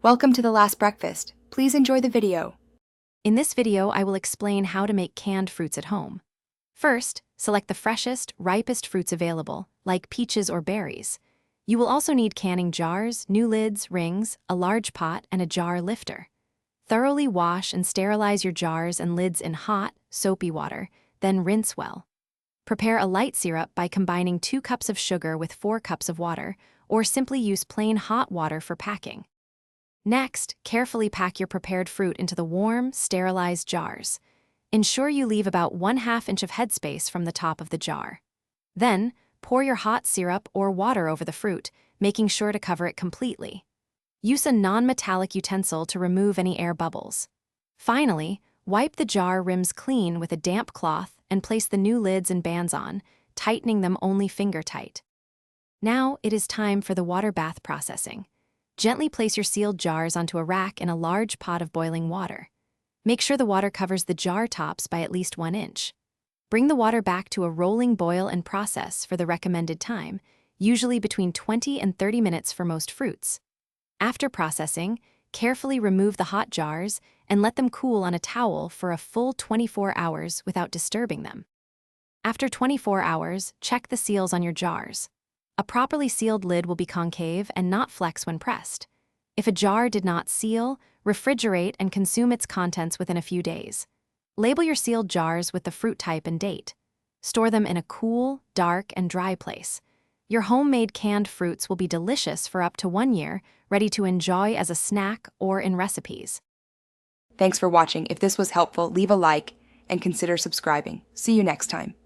Welcome to The Last Breakfast. Please enjoy the video. In this video, I will explain how to make canned fruits at home. First, select the freshest, ripest fruits available, like peaches or berries. You will also need canning jars, new lids, rings, a large pot, and a jar lifter. Thoroughly wash and sterilize your jars and lids in hot, soapy water, then rinse well. Prepare a light syrup by combining 2 cups of sugar with 4 cups of water, or simply use plain hot water for packing. Next, carefully pack your prepared fruit into the warm, sterilized jars. Ensure you leave about 1/2 inch of headspace from the top of the jar. Then, pour your hot syrup or water over the fruit, making sure to cover it completely. Use a non-metallic utensil to remove any air bubbles. Finally, wipe the jar rims clean with a damp cloth and place the new lids and bands on, tightening them only finger tight. Now it is time for the water bath processing. Gently place your sealed jars onto a rack in a large pot of boiling water. Make sure the water covers the jar tops by at least 1 inch. Bring the water back to a rolling boil and process for the recommended time, usually between 20 and 30 minutes for most fruits. After processing, carefully remove the hot jars and let them cool on a towel for a full 24 hours without disturbing them. After 24 hours, check the seals on your jars. A properly sealed lid will be concave and not flex when pressed. If a jar did not seal, refrigerate and consume its contents within a few days. Label your sealed jars with the fruit type and date. Store them in a cool, dark, and dry place. Your homemade canned fruits will be delicious for up to 1 year, ready to enjoy as a snack or in recipes. Thanks for watching. If this was helpful, leave a like and consider subscribing. See you next time.